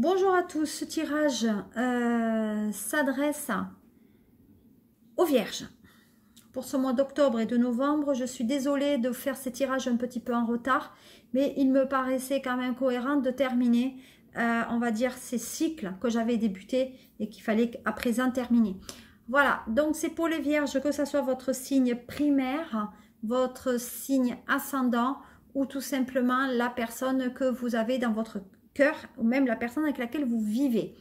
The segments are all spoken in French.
Bonjour à tous, ce tirage s'adresse aux Vierges. Pour ce mois d'octobre et de novembre, je suis désolée de faire ces tirages un petit peu en retard, mais il me paraissait quand même cohérent de terminer, on va dire, ces cycles que j'avais débutés et qu'il fallait à présent terminer. Voilà, donc c'est pour les Vierges, que ce soit votre signe primaire, votre signe ascendant ou tout simplement la personne que vous avez dans votre cœur ou même la personne avec laquelle vous vivez.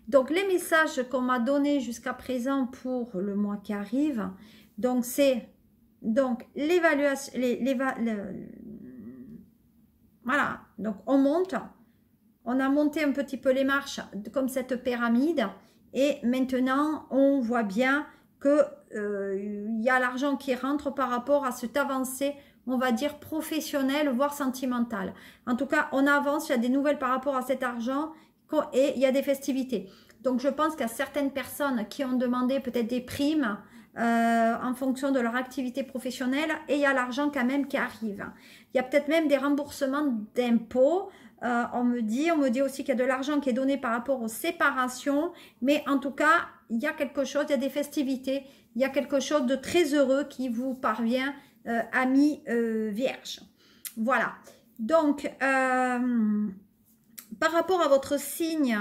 Donc les messages qu'on m'a donnés jusqu'à présent pour le mois qui arrive, donc c'est donc l'évaluation, voilà, donc on monte, on a monté un petit peu les marches comme cette pyramide et maintenant on voit bien que il y a l'argent qui rentre par rapport à cette avancée, on va dire professionnelle, voire sentimentale. En tout cas, on avance, il y a des nouvelles par rapport à cet argent et il y a des festivités. Donc, je pense qu'il y a certaines personnes qui ont demandé peut-être des primes en fonction de leur activité professionnelle et il y a l'argent quand même qui arrive. Il y a peut-être même des remboursements d'impôts. On me dit aussi qu'il y a de l'argent qui est donné par rapport aux séparations, mais en tout cas, il y a quelque chose, il y a des festivités, il y a quelque chose de très heureux qui vous parvient, amis vierges. Voilà. Donc, par rapport à votre signe,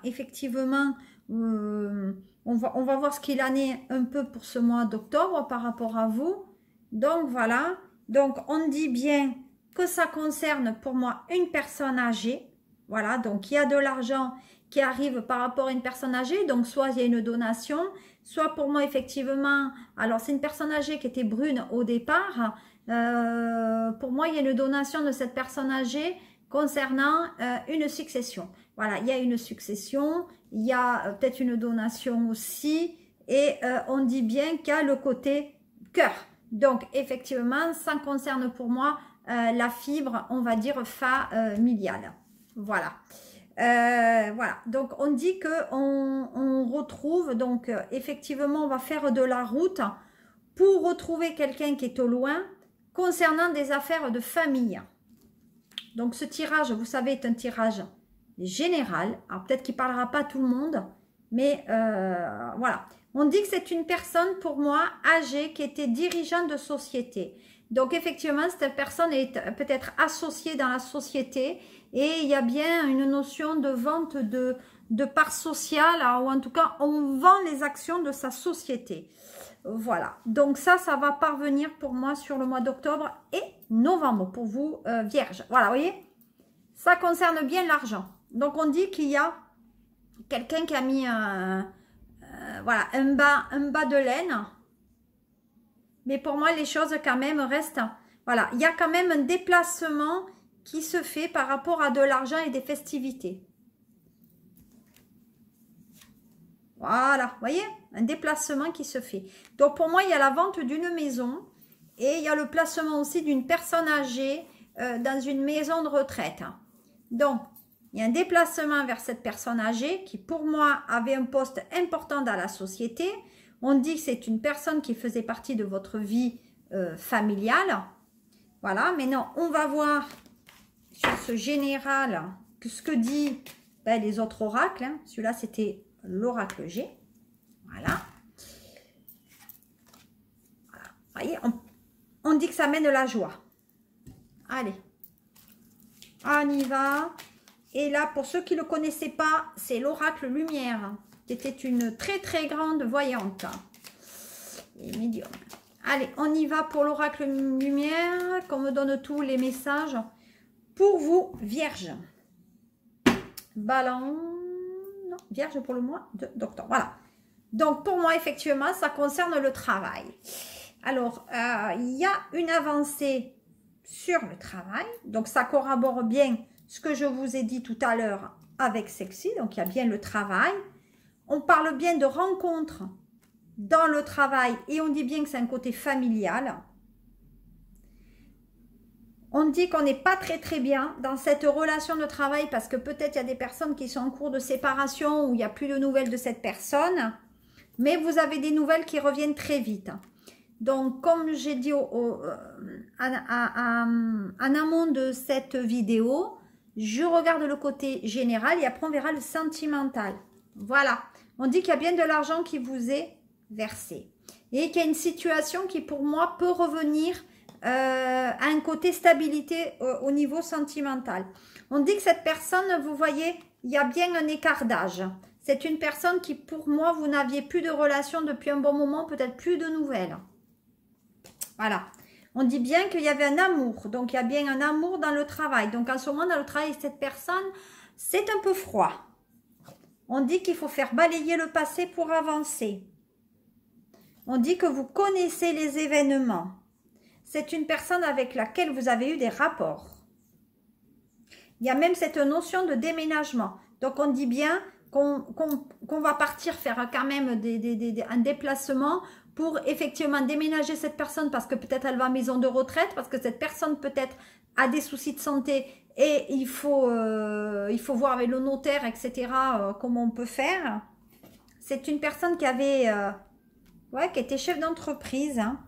effectivement, on va voir ce qu'il en est un peu pour ce mois d'octobre par rapport à vous. Donc, voilà. Donc, on dit bien que ça concerne pour moi une personne âgée. Voilà, donc il y a de l'argent qui arrive par rapport à une personne âgée. Donc, soit il y a une donation, soit pour moi, effectivement, alors c'est une personne âgée qui était brune au départ. Pour moi, il y a une donation de cette personne âgée concernant une succession. Voilà, il y a une succession, il y a peut-être une donation aussi. Et on dit bien qu'il y a le côté cœur. Donc, effectivement, ça concerne pour moi la fibre, on va dire, familiale. Voilà. Voilà. Donc, on dit qu'on retrouve, donc, effectivement, on va faire de la route pour retrouver quelqu'un qui est au loin concernant des affaires de famille. Donc, ce tirage, vous savez, est un tirage général. Alors, peut-être qu'il ne parlera pas à tout le monde, mais voilà. On dit que c'est une personne, pour moi, âgée, qui était dirigeante de société. Donc, effectivement, cette personne est peut-être associée dans la société et il y a bien une notion de vente de part sociale, ou en tout cas, on vend les actions de sa société. Voilà. Donc, ça va parvenir pour moi sur le mois d'octobre et novembre pour vous, vierges. Voilà, vous voyez, ça concerne bien l'argent. Donc, on dit qu'il y a quelqu'un qui a mis voilà, un bas de laine. Mais pour moi, les choses quand même restent... Voilà, il y a quand même un déplacement qui se fait par rapport à de l'argent et des festivités. Voilà, vous voyez, un déplacement qui se fait. Donc, pour moi, il y a la vente d'une maison et il y a le placement aussi d'une personne âgée dans une maison de retraite. Donc, il y a un déplacement vers cette personne âgée qui, pour moi, avait un poste important dans la société. On dit que c'est une personne qui faisait partie de votre vie familiale. Voilà, maintenant, on va voir sur ce général ce que dit les autres oracles. Hein. Celui-là, c'était l'oracle G. Voilà. Voilà. Vous voyez, on dit que ça mène la joie. Allez, on y va. Et là, pour ceux qui ne le connaissaient pas, c'est l'oracle Lumière, qui était une très très grande voyante et médium. Allez, on y va pour l'oracle Lumière, qu'on me donne tous les messages pour vous, Vierge. Balance, non, Vierge pour le mois d'octobre. Voilà. Donc, pour moi, effectivement, ça concerne le travail. Alors, il y a une avancée sur le travail. Donc, ça corrobore bien ce que je vous ai dit tout à l'heure avec Sexy. Donc, il y a bien le travail. On parle bien de rencontres dans le travail et on dit bien que c'est un côté familial. On dit qu'on n'est pas très très bien dans cette relation de travail parce que peut-être il y a des personnes qui sont en cours de séparation où il n'y a plus de nouvelles de cette personne. Mais vous avez des nouvelles qui reviennent très vite. Donc, comme j'ai dit en amont de cette vidéo, Je regarde le côté général et après on verra le sentimental. Voilà. On dit qu'il y a bien de l'argent qui vous est versé. Et qu'il y a une situation qui pour moi peut revenir à un côté stabilité au niveau sentimental. On dit que cette personne, vous voyez, il y a bien un écart d'âge. C'est une personne qui pour moi, vous n'aviez plus de relation depuis un bon moment, peut-être plus de nouvelles. Voilà. On dit bien qu'il y avait un amour. Donc, il y a bien un amour dans le travail. Donc, en ce moment, dans le travail de cette personne, c'est un peu froid. On dit qu'il faut faire balayer le passé pour avancer. On dit que vous connaissez les événements. C'est une personne avec laquelle vous avez eu des rapports. Il y a même cette notion de déménagement. Donc, on dit bien qu'on va partir faire quand même un déplacement pour effectivement déménager cette personne parce que peut-être elle va en maison de retraite, parce que cette personne peut-être a des soucis de santé et il faut voir avec le notaire, etc., comment on peut faire. C'est une personne qui avait, qui était chef d'entreprise, hein,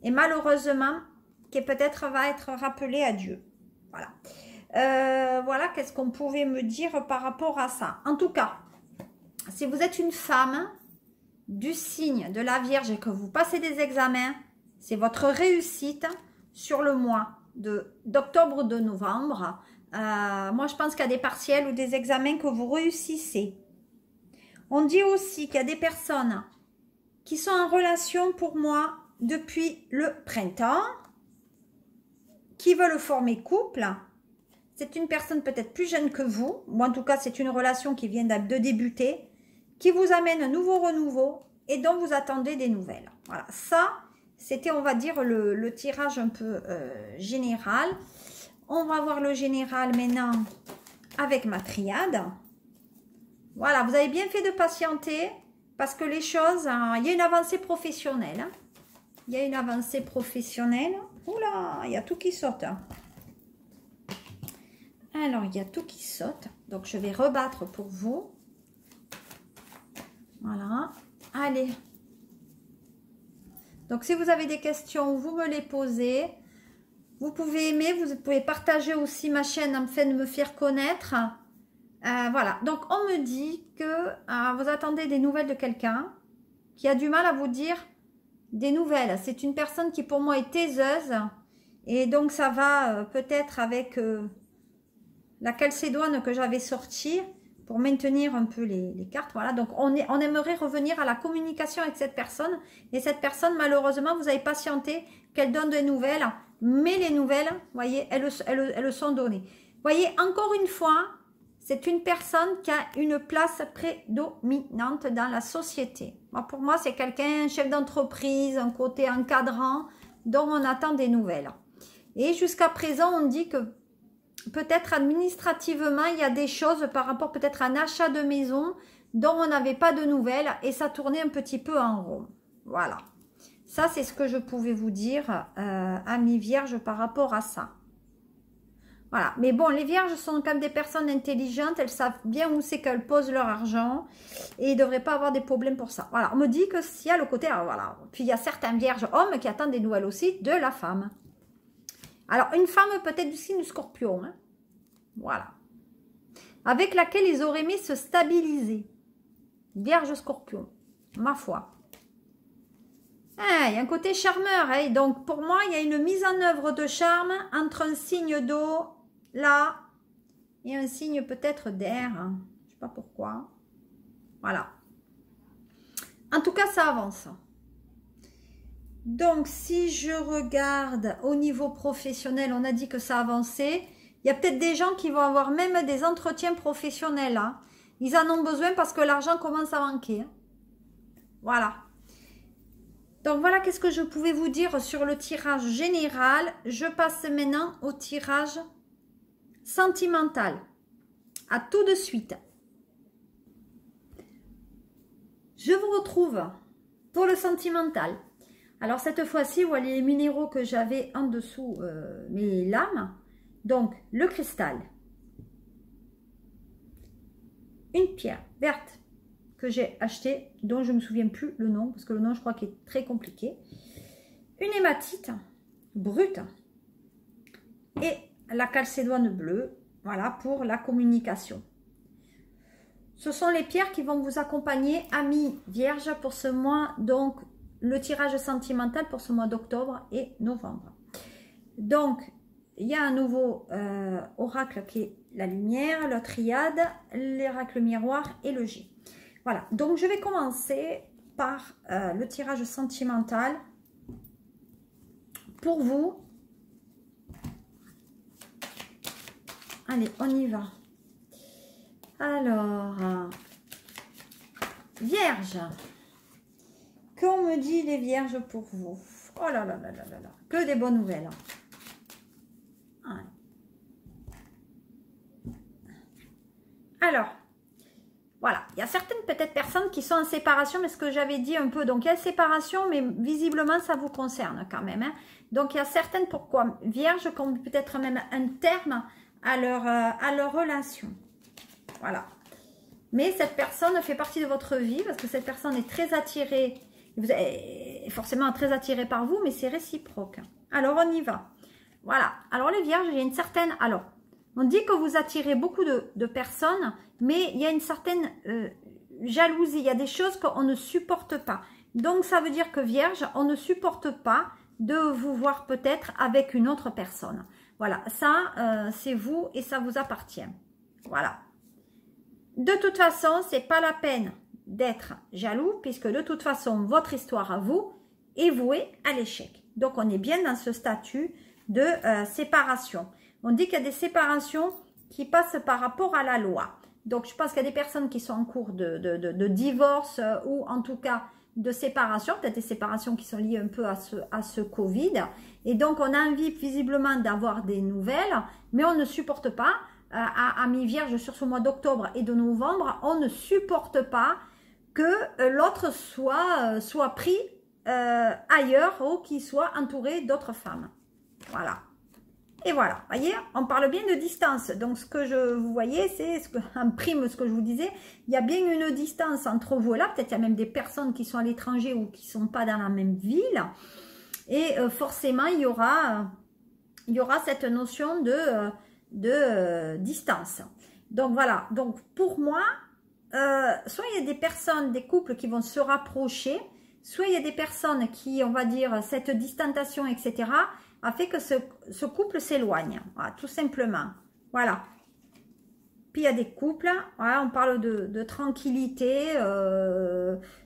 et malheureusement, qui peut-être va être rappelée à Dieu. Voilà. Voilà, qu'est-ce qu'on pouvait me dire par rapport à ça. En tout cas, si vous êtes une femme du signe de la Vierge et que vous passez des examens, c'est votre réussite sur le mois d'octobre, de novembre. Moi, je pense qu'il y a des partiels ou des examens que vous réussissez. On dit aussi qu'il y a des personnes qui sont en relation pour moi depuis le printemps, qui veulent former couple. C'est une personne peut-être plus jeune que vous, ou en tout cas c'est une relation qui vient de débuter, qui vous amène un nouveau renouveau et dont vous attendez des nouvelles. Voilà, ça c'était on va dire le tirage un peu général. On va voir le général maintenant avec ma triade. Voilà, vous avez bien fait de patienter parce que les choses, il y a une avancée professionnelle. Hein. Il y a une avancée professionnelle. Oula, il y a tout qui saute. Hein. Alors, il y a tout qui saute. Donc, je vais rebattre pour vous. Voilà. Allez. Donc, si vous avez des questions, vous me les posez. Vous pouvez aimer, vous pouvez partager aussi ma chaîne afin de me faire connaître. Voilà. Donc, on me dit que vous attendez des nouvelles de quelqu'un qui a du mal à vous dire des nouvelles. C'est une personne qui, pour moi, est taiseuse. Et donc, ça va peut-être avec... la calcédoine que j'avais sortie pour maintenir un peu les cartes. Voilà, donc on aimerait revenir à la communication avec cette personne. Et cette personne, malheureusement, vous avez patienté qu'elle donne des nouvelles. Mais les nouvelles, vous voyez, elles sont données. Vous voyez, encore une fois, c'est une personne qui a une place prédominante dans la société. Pour moi, c'est quelqu'un, chef d'entreprise, un côté encadrant, dont on attend des nouvelles. Et jusqu'à présent, on dit que peut-être administrativement, il y a des choses par rapport peut-être à un achat de maison dont on n'avait pas de nouvelles et ça tournait un petit peu en rond. Voilà. Ça, c'est ce que je pouvais vous dire, amis vierges, par rapport à ça. Voilà. Mais bon, les vierges sont quand même des personnes intelligentes. Elles savent bien où c'est qu'elles posent leur argent et ils ne devraient pas avoir des problèmes pour ça. Voilà. On me dit que s'il y a le côté... Alors, voilà. Puis, il y a certains vierges hommes qui attendent des nouvelles aussi de la femme. Alors, une femme peut-être du signe du Scorpion. Hein. Voilà. Avec laquelle ils auraient aimé se stabiliser. Vierge Scorpion. Ma foi. Ah, il y a un côté charmeur. Hein. Donc, pour moi, il y a une mise en œuvre de charme entre un signe d'eau, là, et un signe peut-être d'air. Hein. Je ne sais pas pourquoi. Voilà. En tout cas, ça avance. Donc, si je regarde au niveau professionnel, on a dit que ça avançait. Il y a peut-être des gens qui vont avoir même des entretiens professionnels. Hein. Ils en ont besoin parce que l'argent commence à manquer. Hein. Voilà. Donc, voilà qu'est-ce que je pouvais vous dire sur le tirage général. Je passe maintenant au tirage sentimental. À tout de suite. Je vous retrouve pour le sentimental. Alors, cette fois-ci, vous voyez les minéraux que j'avais en dessous mes lames. Donc, le cristal. Une pierre verte que j'ai achetée, dont je ne me souviens plus le nom, parce que le nom, je crois qu'il est très compliqué. Une hématite brute. Et la calcédoine bleue. Voilà, pour la communication. Ce sont les pierres qui vont vous accompagner, amis vierges, pour ce mois, donc le tirage sentimental pour ce mois d'octobre et novembre. Donc, il y a un nouveau oracle qui est la lumière, la triade, l'oracle miroir et le G. Voilà, donc je vais commencer par le tirage sentimental pour vous. Allez, on y va. Alors, Vierge, qu'on me dit les Vierges pour vous? Oh là là là là là là, que des bonnes nouvelles. Ouais. Alors, voilà, il y a certaines peut-être personnes qui sont en séparation, mais ce que j'avais dit un peu, donc il y a séparation, mais visiblement ça vous concerne quand même. Hein. Donc il y a certaines, pourquoi Vierges, qui ont peut-être même un terme à leur relation. Voilà. Mais cette personne fait partie de votre vie, parce que cette personne est très attirée, vous êtes forcément très attiré par vous, mais c'est réciproque. Alors on y va. Voilà, alors les Vierges, il y a une certaine... Alors, on dit que vous attirez beaucoup de personnes, mais il y a une certaine jalousie. Il y a des choses qu'on ne supporte pas. Donc, ça veut dire que Vierge, on ne supporte pas de vous voir peut-être avec une autre personne. Voilà, ça, c'est vous et ça vous appartient. Voilà. De toute façon, c'est pas la peine d'être jaloux, puisque de toute façon, votre histoire à vous est vouée à l'échec. Donc, on est bien dans ce statut de séparation. On dit qu'il y a des séparations qui passent par rapport à la loi. Donc, je pense qu'il y a des personnes qui sont en cours de divorce ou en tout cas de séparation, peut-être des séparations qui sont liées un peu à ce Covid. Et donc, on a envie visiblement d'avoir des nouvelles, mais on ne supporte pas, à mi-vierge sur ce mois d'octobre et de novembre, on ne supporte pas que l'autre soit pris ailleurs ou qu'il soit entouré d'autres femmes. Voilà. Et voilà, voyez, on parle bien de distance. Donc, ce que vous voyez, c'est en prime ce que je vous disais. Il y a bien une distance entre vous et là. Peut-être il y a même des personnes qui sont à l'étranger ou qui ne sont pas dans la même ville. Et forcément, il y aura cette notion de distance. Donc, voilà. Donc, pour moi, soit il y a des personnes, des couples qui vont se rapprocher, soit il y a des personnes qui, on va dire, cette distanciation, etc., a fait que ce couple s'éloigne, voilà, tout simplement. Voilà. Puis il y a des couples, voilà, on parle de tranquillité.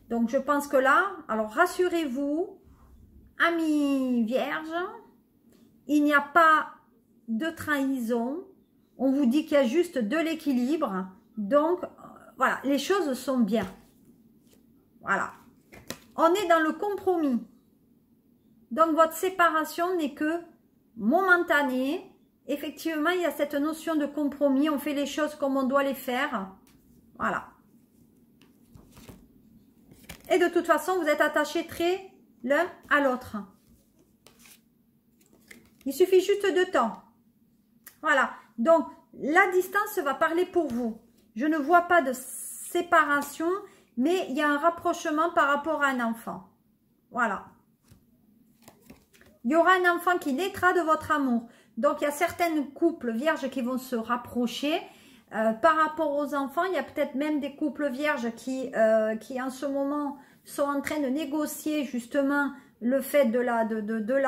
Donc je pense que là, alors rassurez-vous, amis vierges, il n'y a pas de trahison. On vous dit qu'il y a juste de l'équilibre. Donc voilà, les choses sont bien. Voilà. On est dans le compromis. Donc, votre séparation n'est que momentanée. Effectivement, il y a cette notion de compromis. On fait les choses comme on doit les faire. Voilà. Et de toute façon, vous êtes attachés très l'un à l'autre. Il suffit juste de temps. Voilà. Donc, la distance va parler pour vous. Je ne vois pas de séparation, mais il y a un rapprochement par rapport à un enfant. Voilà. Il y aura un enfant qui naîtra de votre amour. Donc, il y a certains couples vierges qui vont se rapprocher. Par rapport aux enfants, il y a peut-être même des couples vierges qui en ce moment sont en train de négocier justement le fait de la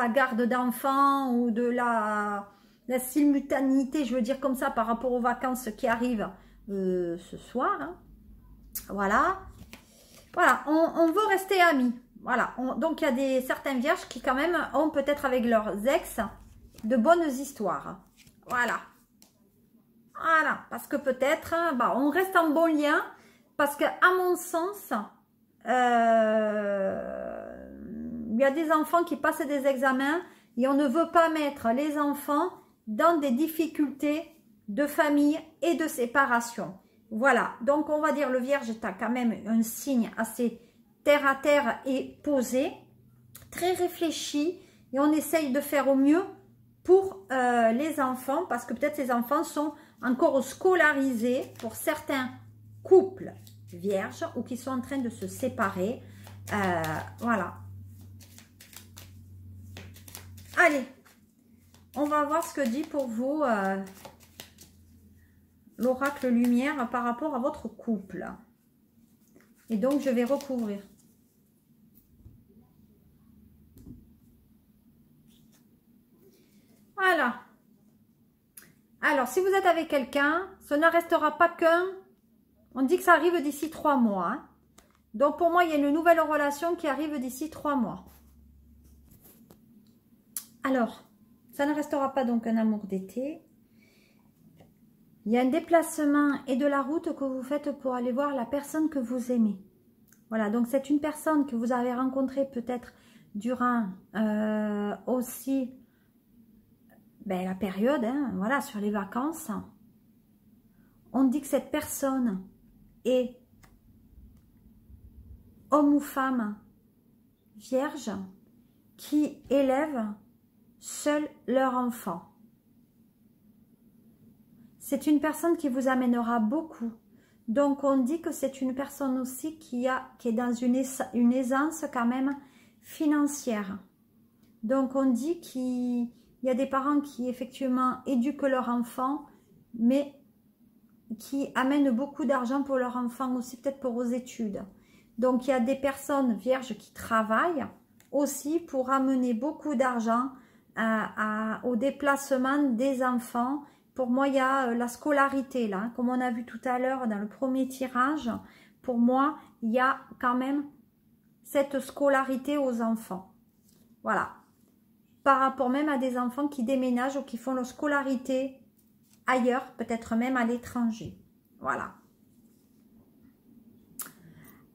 garde d'enfants ou de la simultanéité, je veux dire comme ça, par rapport aux vacances qui arrivent ce soir. Hein. Voilà. Voilà, on veut rester amis. Voilà, donc il y a certains vierges qui quand même ont peut-être avec leurs ex de bonnes histoires. Voilà. Voilà, parce que peut-être, on reste en bon lien, parce que à mon sens, il y a des enfants qui passent des examens et on ne veut pas mettre les enfants dans des difficultés de famille et de séparation. Voilà, donc on va dire le vierge est quand même un signe assez terre à terre et posé, très réfléchi, et on essaye de faire au mieux pour les enfants, parce que peut-être ces enfants sont encore scolarisés pour certains couples vierges ou qui sont en train de se séparer. Voilà. Allez, on va voir ce que dit pour vous l'oracle lumière par rapport à votre couple. Et donc, je vais recouvrir. Voilà. Alors, si vous êtes avec quelqu'un, ce ne restera pas qu'un. On dit que ça arrive d'ici 3 mois. Hein. Donc, pour moi, il y a une nouvelle relation qui arrive d'ici 3 mois. Alors, ça ne restera pas donc un amour d'été. Il y a un déplacement et de la route que vous faites pour aller voir la personne que vous aimez. Voilà, donc c'est une personne que vous avez rencontrée peut-être durant aussi la période, hein, voilà, sur les vacances. On dit que cette personne est homme ou femme vierge qui élève seul leur enfant. C'est une personne qui vous amènera beaucoup. Donc, on dit que c'est une personne aussi qui est dans une aisance quand même financière. Donc, on dit qu'il y a des parents qui effectivement éduquent leur enfant, mais qui amènent beaucoup d'argent pour leur enfant aussi, peut-être pour aux études. Donc, il y a des personnes vierges qui travaillent aussi pour amener beaucoup d'argent au déplacement des enfants. Pour moi, il y a la scolarité, là, comme on a vu tout à l'heure dans le premier tirage. Pour moi, il y a quand même cette scolarité aux enfants. Voilà. Par rapport même à des enfants qui déménagent ou qui font leur scolarité ailleurs, peut-être même à l'étranger. Voilà.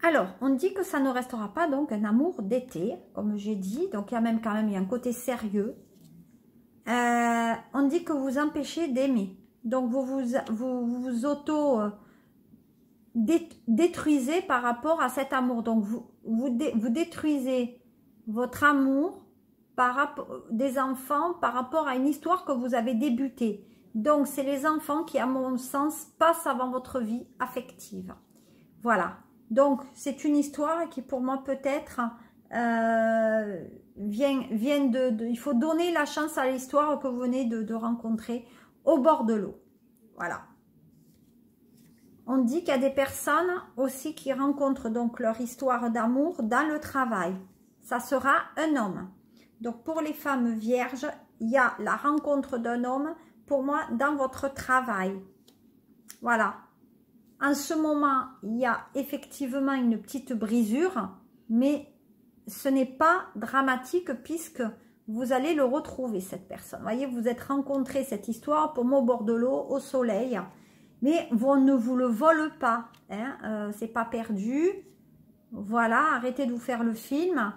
Alors, on dit que ça ne restera pas donc un amour d'été, comme j'ai dit. Donc, il y a même quand même un côté sérieux. On dit que vous empêchez d'aimer. Donc, vous auto-détruisez par rapport à cet amour. Donc, vous détruisez votre amour des enfants par rapport à une histoire que vous avez débutée. Donc, c'est les enfants qui, à mon sens, passent avant votre vie affective. Voilà. Donc, c'est une histoire qui, pour moi, peut-être... il faut donner la chance à l'histoire que vous venez de rencontrer au bord de l'eau. Voilà. On dit qu'il y a des personnes aussi qui rencontrent donc leur histoire d'amour dans le travail. Ça sera un homme. Donc pour les femmes vierges, il y a la rencontre d'un homme, pour moi, dans votre travail. Voilà. En ce moment, il y a effectivement une petite brisure, mais ce n'est pas dramatique puisque vous allez le retrouver, cette personne. Vous voyez, vous êtes rencontré cette histoire pour moi au bord de l'eau, au soleil. Mais on ne vous le vole pas. Hein, c'est pas perdu. Voilà, arrêtez de vous faire le film.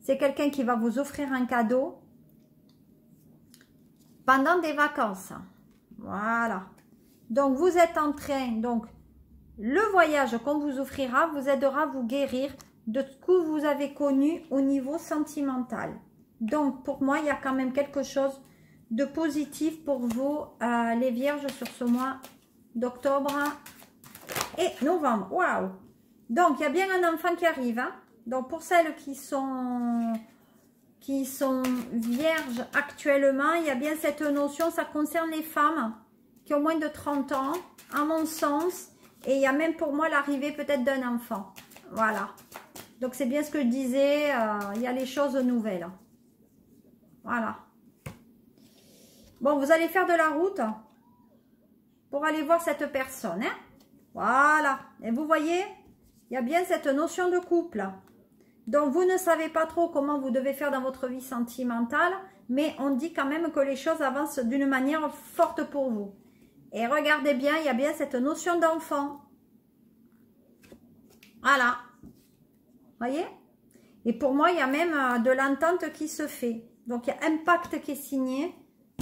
C'est quelqu'un qui va vous offrir un cadeau pendant des vacances. Voilà. Donc, vous êtes en train... Donc, le voyage qu'on vous offrira vous aidera à vous guérir de ce que vous avez connu au niveau sentimental. Donc, pour moi, il y a quand même quelque chose de positif pour vous, les vierges, sur ce mois d'octobre et novembre. Waouh! Donc, il y a bien un enfant qui arrive. Hein? Donc, pour celles qui sont vierges actuellement, il y a bien cette notion, ça concerne les femmes qui ont moins de 30 ans, à mon sens. Et il y a même pour moi l'arrivée peut-être d'un enfant. Voilà. Donc, c'est bien ce que je disais, il y a les choses nouvelles. Voilà. Bon, vous allez faire de la route pour aller voir cette personne. Hein? Voilà. Et vous voyez, il y a bien cette notion de couple. Donc, vous ne savez pas trop comment vous devez faire dans votre vie sentimentale, mais on dit quand même que les choses avancent d'une manière forte pour vous. Et regardez bien, il y a bien cette notion d'enfant. Voilà. Voyez? Et pour moi, il y a même de l'entente qui se fait. Donc, il y a un pacte qui est signé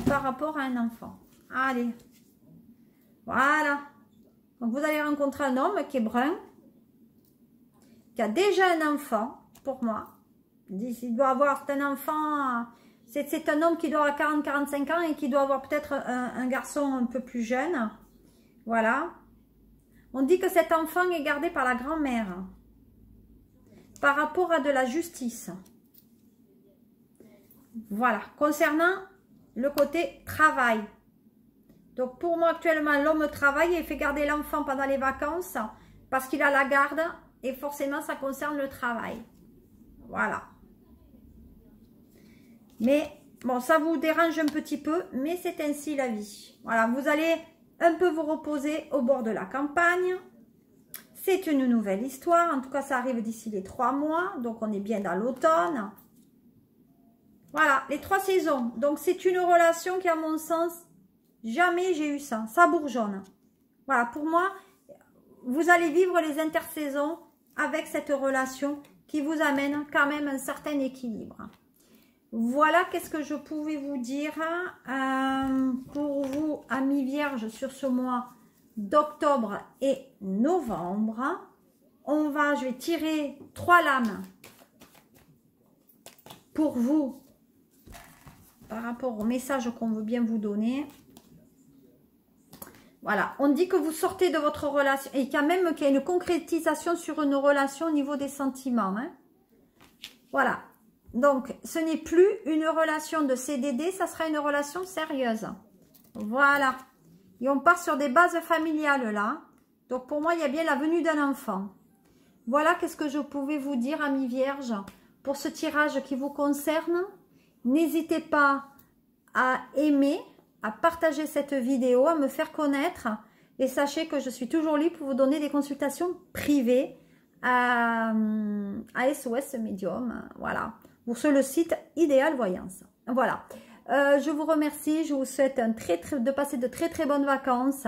par rapport à un enfant. Allez. Voilà. Donc, vous allez rencontrer un homme qui est brun, qui a déjà un enfant, pour moi. Il doit avoir un enfant... C'est un homme qui doit avoir 40-45 ans et qui doit avoir peut-être un garçon un peu plus jeune. Voilà. On dit que cet enfant est gardé par la grand-mère. Par rapport à de la justice. Voilà. Concernant le côté travail. Donc pour moi actuellement, l'homme travaille et fait garder l'enfant pendant les vacances parce qu'il a la garde et forcément ça concerne le travail. Voilà. Mais bon, ça vous dérange un petit peu, mais c'est ainsi la vie. Voilà, vous allez un peu vous reposer au bord de la campagne. C'est une nouvelle histoire. En tout cas, ça arrive d'ici les 3 mois. Donc, on est bien dans l'automne. Voilà, les 3 saisons. Donc, c'est une relation qui, à mon sens, jamais j'ai eu ça. Ça bourgeonne. Voilà, pour moi, vous allez vivre les intersaisons avec cette relation qui vous amène quand même un certain équilibre. Voilà, qu'est-ce que je pouvais vous dire pour vous, amis vierges, sur ce mois d'octobre et novembre. Je vais tirer 3 lames pour vous par rapport au message qu'on veut bien vous donner. Voilà, on dit que vous sortez de votre relation et quand même qu'il y a une concrétisation sur une relation au niveau des sentiments. Hein. Voilà, donc ce n'est plus une relation de CDD, ça sera une relation sérieuse. Voilà, et on part sur des bases familiales là. Donc pour moi, il y a bien la venue d'un enfant. Voilà, qu'est-ce que je pouvais vous dire, amis vierges, pour ce tirage qui vous concerne. N'hésitez pas à aimer, à partager cette vidéo, à me faire connaître. Et sachez que je suis toujours libre pour vous donner des consultations privées à SOS Medium. Voilà, pour le site Idéal Voyance. Voilà, je vous remercie. Je vous souhaite de passer de très bonnes vacances.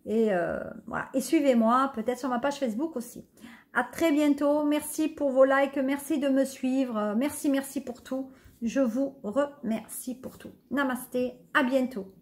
Et, voilà. Et suivez-moi, peut-être sur ma page Facebook aussi. À très bientôt. Merci pour vos likes. Merci de me suivre. Merci pour tout. Je vous remercie pour tout. Namasté. À bientôt.